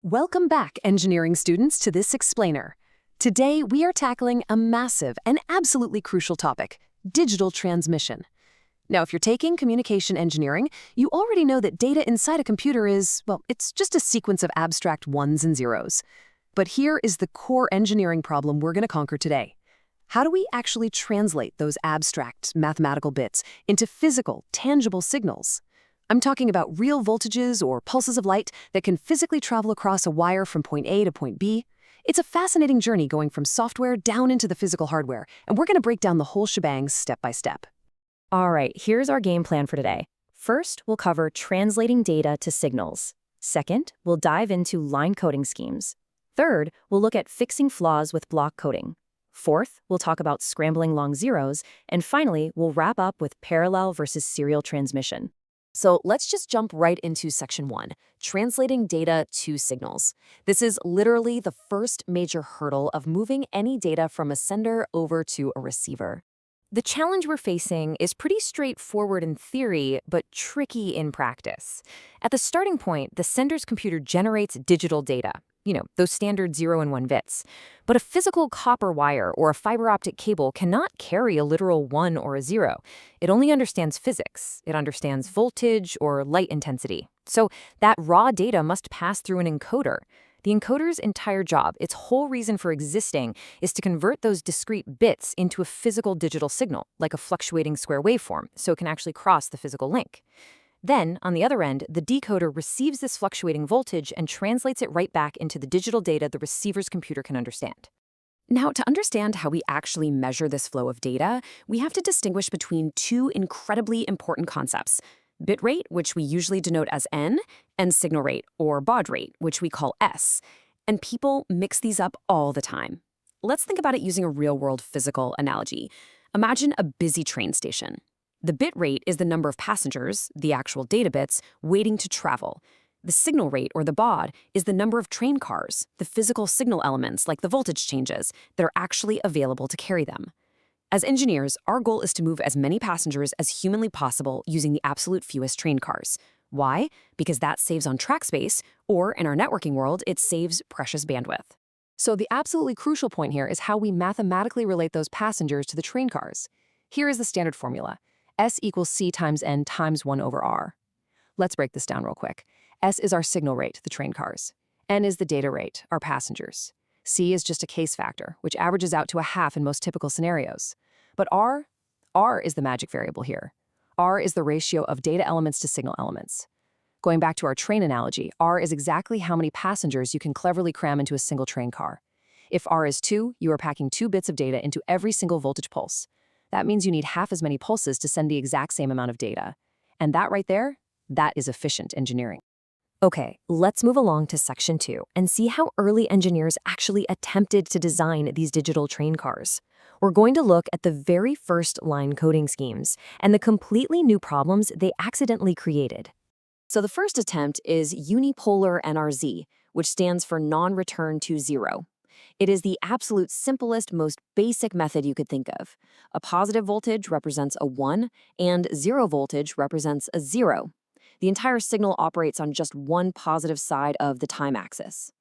Welcome back, engineering students, to this explainer. Today, we are tackling a massive and absolutely crucial topic, digital transmission. Now, if you're taking communication engineering, you already know that data inside a computer is, well, it's just a sequence of abstract ones and zeros. But here is the core engineering problem we're going to conquer today. How do we actually translate those abstract mathematical bits into physical, tangible signals? I'm talking about real voltages or pulses of light that can physically travel across a wire from point A to point B. It's a fascinating journey going from software down into the physical hardware, and we're going to break down the whole shebang step by step. All right, here's our game plan for today. First, we'll cover translating data to signals. Second, we'll dive into line coding schemes. Third, we'll look at fixing flaws with block coding. Fourth, we'll talk about scrambling long zeros. And finally, we'll wrap up with parallel versus serial transmission. So let's just jump right into section 1, translating data to signals. This is literally the first major hurdle of moving any data from a sender over to a receiver. The challenge we're facing is pretty straightforward in theory, but tricky in practice. At the starting point, the sender's computer generates digital data. Those standard 0 and 1 bits. But a physical copper wire or a fiber optic cable cannot carry a literal 1 or a 0. It only understands physics. It understands voltage or light intensity. So that raw data must pass through an encoder. The encoder's entire job, its whole reason for existing, is to convert those discrete bits into a physical digital signal, like a fluctuating square waveform, so it can actually cross the physical link. Then, on the other end, the decoder receives this fluctuating voltage and translates it right back into the digital data the receiver's computer can understand. Now, to understand how we actually measure this flow of data, we have to distinguish between two incredibly important concepts: bit rate, which we usually denote as N, and signal rate, or baud rate, which we call S. And people mix these up all the time. Let's think about it using a real-world physical analogy. Imagine a busy train station. The bit rate is the number of passengers, the actual data bits, waiting to travel. The signal rate, or the baud, is the number of train cars, the physical signal elements like the voltage changes, that are actually available to carry them. As engineers, our goal is to move as many passengers as humanly possible using the absolute fewest train cars. Why? Because that saves on track space, or in our networking world, it saves precious bandwidth. So the absolutely crucial point here is how we mathematically relate those passengers to the train cars. Here is the standard formula. S equals C times N times 1 over R. Let's break this down real quick. S is our signal rate, the train cars. N is the data rate, our passengers. C is just a case factor, which averages out to a half in most typical scenarios. But R is the magic variable here. R is the ratio of data elements to signal elements. Going back to our train analogy, R is exactly how many passengers you can cleverly cram into a single train car. If R is 2, you are packing 2 bits of data into every single voltage pulse. That means you need half as many pulses to send the exact same amount of data. And that right there, that is efficient engineering. Okay, let's move along to section 2 and see how early engineers actually attempted to design these digital train cars. We're going to look at the very first line coding schemes and the completely new problems they accidentally created. So the first attempt is unipolar NRZ, which stands for non-return to zero. It is the absolute simplest, most basic method you could think of. A positive voltage represents a 1, and 0 voltage represents a 0. The entire signal operates on just one positive side of the time axis.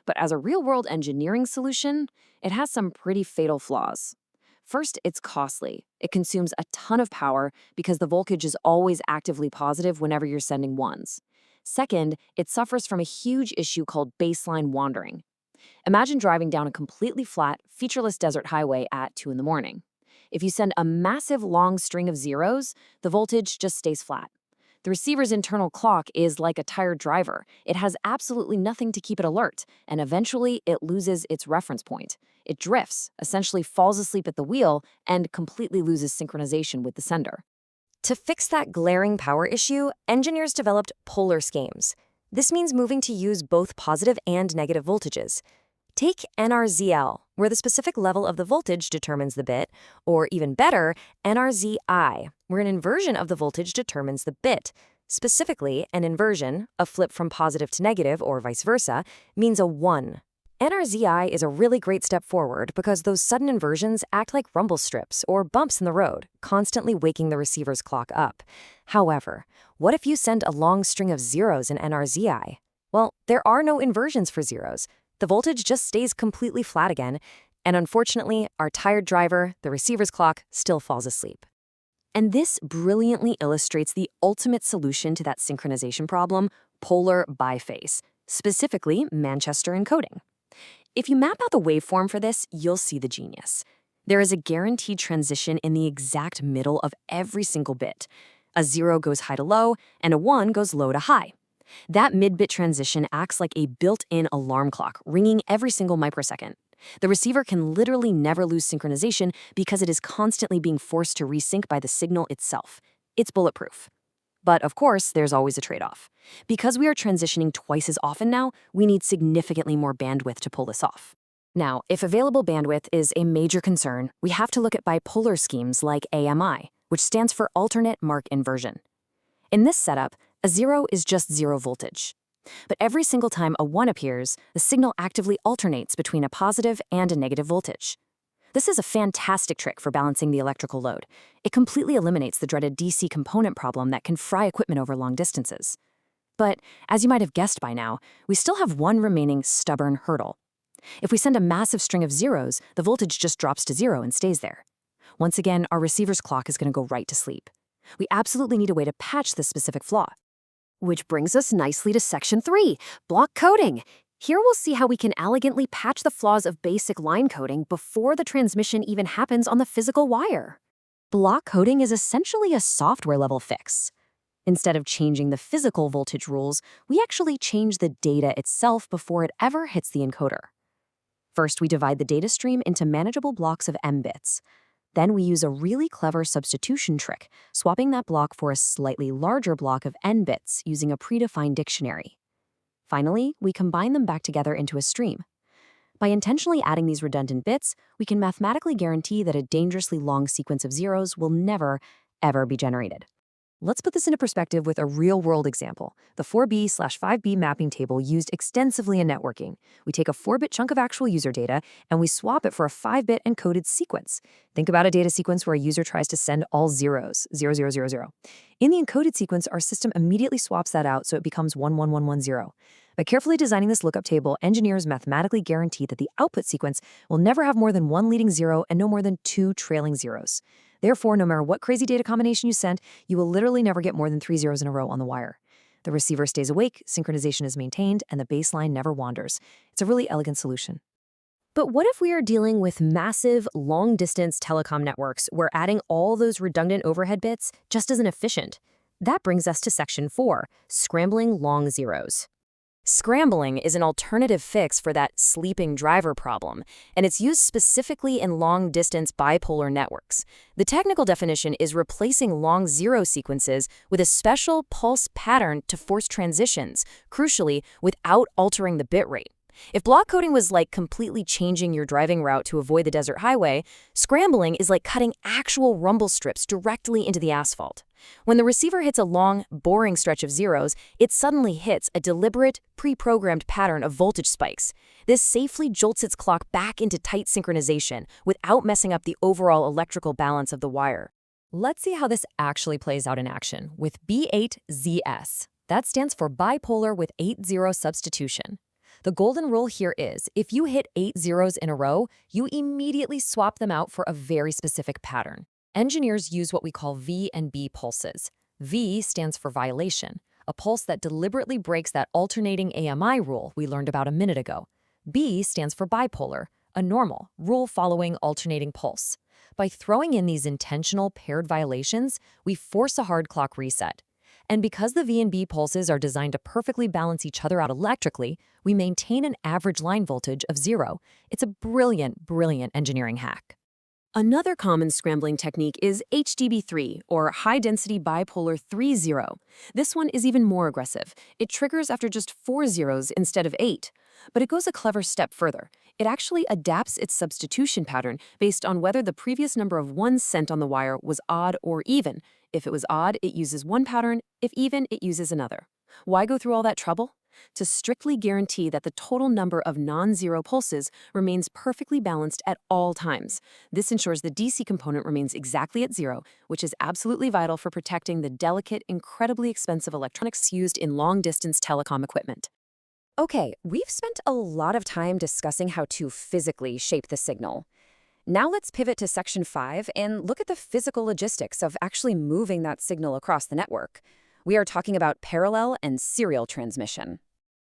But as a real-world engineering solution, it has some pretty fatal flaws. First, it's costly. It consumes a ton of power because the voltage is always actively positive whenever you're sending ones. Second, it suffers from a huge issue called baseline wandering. Imagine driving down a completely flat, featureless desert highway at 2 in the morning. If you send a massive long string of zeros, the voltage just stays flat. The receiver's internal clock is like a tired driver. It has absolutely nothing to keep it alert, and eventually it loses its reference point. It drifts, essentially falls asleep at the wheel, and completely loses synchronization with the sender. To fix that glaring power issue, engineers developed polar schemes. This means moving to use both positive and negative voltages. Take NRZL, where the specific level of the voltage determines the bit, or even better, NRZI, where an inversion of the voltage determines the bit. Specifically, an inversion, a flip from positive to negative or vice versa, means a 1. NRZI is a really great step forward because those sudden inversions act like rumble strips or bumps in the road, constantly waking the receiver's clock up. However, what if you send a long string of zeros in NRZI? Well, there are no inversions for zeros. The voltage just stays completely flat again, and unfortunately, our tired driver, the receiver's clock, still falls asleep. And this brilliantly illustrates the ultimate solution to that synchronization problem, polar biphase, specifically Manchester encoding. If you map out the waveform for this, you'll see the genius. There is a guaranteed transition in the exact middle of every single bit. A 0 goes high to low, and a 1 goes low to high. That mid-bit transition acts like a built-in alarm clock, ringing every single microsecond. The receiver can literally never lose synchronization because it is constantly being forced to resync by the signal itself. It's bulletproof. But of course, there's always a trade-off. Because we are transitioning twice as often now, we need significantly more bandwidth to pull this off. Now, if available bandwidth is a major concern, we have to look at bipolar schemes like AMI, which stands for alternate mark inversion. In this setup, a 0 is just 0 voltage. But every single time a 1 appears, the signal actively alternates between a positive and a negative voltage. This is a fantastic trick for balancing the electrical load. It completely eliminates the dreaded DC component problem that can fry equipment over long distances. But, as you might have guessed by now, we still have one remaining stubborn hurdle. If we send a massive string of zeros, the voltage just drops to 0 and stays there. Once again, our receiver's clock is going to go right to sleep. We absolutely need a way to patch this specific flaw. Which brings us nicely to Section 3, block coding. Here we'll see how we can elegantly patch the flaws of basic line coding before the transmission even happens on the physical wire. Block coding is essentially a software-level fix. Instead of changing the physical voltage rules, we actually change the data itself before it ever hits the encoder. First, we divide the data stream into manageable blocks of m bits. Then we use a really clever substitution trick, swapping that block for a slightly larger block of n bits using a predefined dictionary. Finally, we combine them back together into a stream. By intentionally adding these redundant bits, we can mathematically guarantee that a dangerously long sequence of zeros will never, ever be generated. Let's put this into perspective with a real-world example, the 4B/5B mapping table used extensively in networking. We take a 4-bit chunk of actual user data, and we swap it for a 5-bit encoded sequence. Think about a data sequence where a user tries to send all zeros, 0, 0, 0, 0. In the encoded sequence, our system immediately swaps that out so it becomes 1, 1, 1, 1, 0. By carefully designing this lookup table, engineers mathematically guarantee that the output sequence will never have more than one leading 0 and no more than 2 trailing zeros. Therefore, no matter what crazy data combination you send, you will literally never get more than 3 zeros in a row on the wire. The receiver stays awake, synchronization is maintained, and the baseline never wanders. It's a really elegant solution. But what if we are dealing with massive, long-distance telecom networks where adding all those redundant overhead bits just isn't efficient? That brings us to Section 4, scrambling long zeros. Scrambling is an alternative fix for that sleeping driver problem, and it's used specifically in long-distance bipolar networks. The technical definition is replacing long zero sequences with a special pulse pattern to force transitions, crucially, without altering the bit rate. If block coding was like completely changing your driving route to avoid the desert highway, scrambling is like cutting actual rumble strips directly into the asphalt. When the receiver hits a long, boring stretch of zeros, it suddenly hits a deliberate, pre-programmed pattern of voltage spikes. This safely jolts its clock back into tight synchronization without messing up the overall electrical balance of the wire. Let's see how this actually plays out in action with B8ZS. That stands for bipolar with 8-0 substitution. The golden rule here is, if you hit 8 zeros in a row, you immediately swap them out for a very specific pattern. Engineers use what we call V and B pulses. V stands for violation, a pulse that deliberately breaks that alternating AMI rule we learned about a minute ago. B stands for bipolar, a normal, rule-following alternating pulse. By throwing in these intentional paired violations, we force a hard clock reset. And because the V and B pulses are designed to perfectly balance each other out electrically, we maintain an average line voltage of 0. It's a brilliant, brilliant engineering hack. Another common scrambling technique is HDB3, or high-density bipolar 3-0. This one is even more aggressive. It triggers after just 4 zeros instead of 8. But it goes a clever step further. It actually adapts its substitution pattern based on whether the previous number of ones sent on the wire was odd or even. If it was odd, it uses one pattern. If even, it uses another. Why go through all that trouble? To strictly guarantee that the total number of non-zero pulses remains perfectly balanced at all times. This ensures the DC component remains exactly at 0, which is absolutely vital for protecting the delicate, incredibly expensive electronics used in long-distance telecom equipment. Okay, we've spent a lot of time discussing how to physically shape the signal. Now let's pivot to section 5 and look at the physical logistics of actually moving that signal across the network. We are talking about parallel and serial transmission.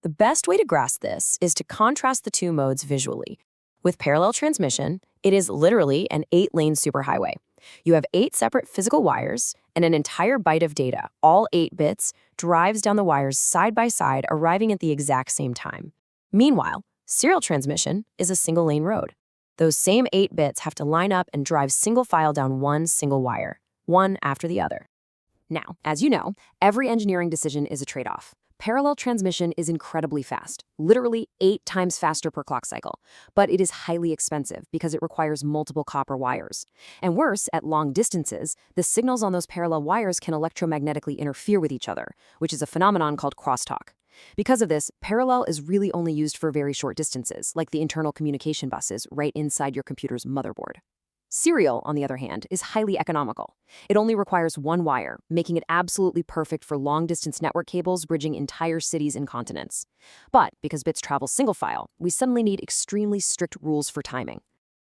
The best way to grasp this is to contrast the two modes visually. With parallel transmission, it is literally an 8-lane superhighway. You have 8 separate physical wires, and an entire byte of data, all 8 bits, drives down the wires side by side, arriving at the exact same time. Meanwhile, serial transmission is a single-lane road. Those same 8 bits have to line up and drive single file down one single wire, one after the other. Now, as you know, every engineering decision is a trade-off. Parallel transmission is incredibly fast, literally 8 times faster per clock cycle, but it is highly expensive because it requires multiple copper wires. And worse, at long distances, the signals on those parallel wires can electromagnetically interfere with each other, which is a phenomenon called crosstalk. Because of this, parallel is really only used for very short distances, like the internal communication buses right inside your computer's motherboard. Serial, on the other hand, is highly economical. It only requires one wire, making it absolutely perfect for long-distance network cables bridging entire cities and continents. But because bits travel single file, we suddenly need extremely strict rules for timing.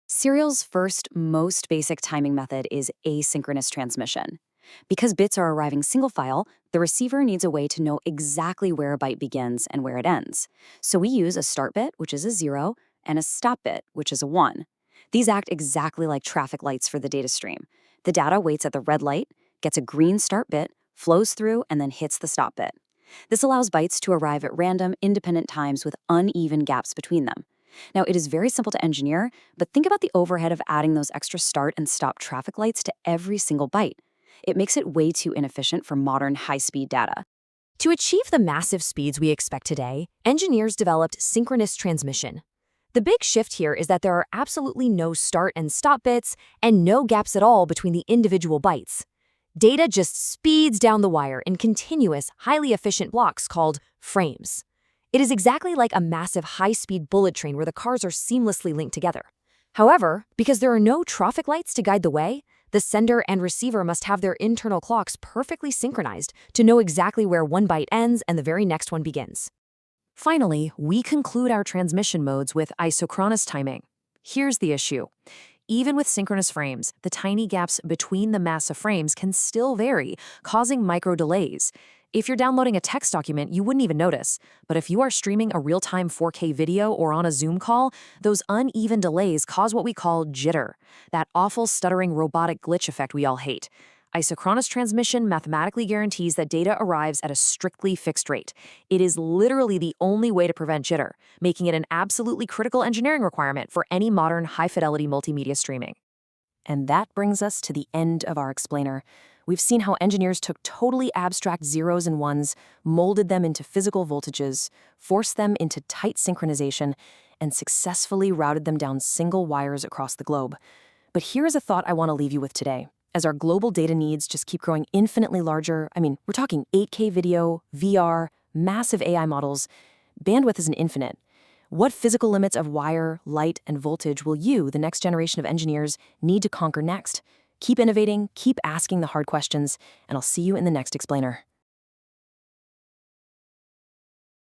Serial's first, most basic timing method is asynchronous transmission. Because bits are arriving single file, the receiver needs a way to know exactly where a byte begins and where it ends. So we use a start bit, which is a 0, and a stop bit, which is a 1. These act exactly like traffic lights for the data stream. The data waits at the red light, gets a green start bit, flows through, and then hits the stop bit. This allows bytes to arrive at random, independent times with uneven gaps between them. Now, it is very simple to engineer, but think about the overhead of adding those extra start and stop traffic lights to every single byte. It makes it way too inefficient for modern high-speed data. To achieve the massive speeds we expect today, engineers developed synchronous transmission. The big shift here is that there are absolutely no start and stop bits and no gaps at all between the individual bytes. Data just speeds down the wire in continuous, highly efficient blocks called frames. It is exactly like a massive high-speed bullet train where the cars are seamlessly linked together. However, because there are no traffic lights to guide the way, the sender and receiver must have their internal clocks perfectly synchronized to know exactly where one byte ends and the very next one begins. Finally, we conclude our transmission modes with isochronous timing. Here's the issue. Even with synchronous frames, the tiny gaps between the massive frames can still vary, causing micro delays. If you're downloading a text document, you wouldn't even notice. But if you are streaming a real-time 4K video or on a Zoom call, those uneven delays cause what we call jitter, that awful stuttering robotic glitch effect we all hate. Isochronous transmission mathematically guarantees that data arrives at a strictly fixed rate. It is literally the only way to prevent jitter, making it an absolutely critical engineering requirement for any modern high-fidelity multimedia streaming. And that brings us to the end of our explainer. We've seen how engineers took totally abstract zeros and ones, molded them into physical voltages, forced them into tight synchronization, and successfully routed them down single wires across the globe. But here's a thought I want to leave you with today. As our global data needs just keep growing infinitely larger, we're talking 8K video, VR, massive AI models, bandwidth isn't infinite. What physical limits of wire, light, and voltage will you, the next generation of engineers, need to conquer next? Keep innovating, keep asking the hard questions, and I'll see you in the next explainer.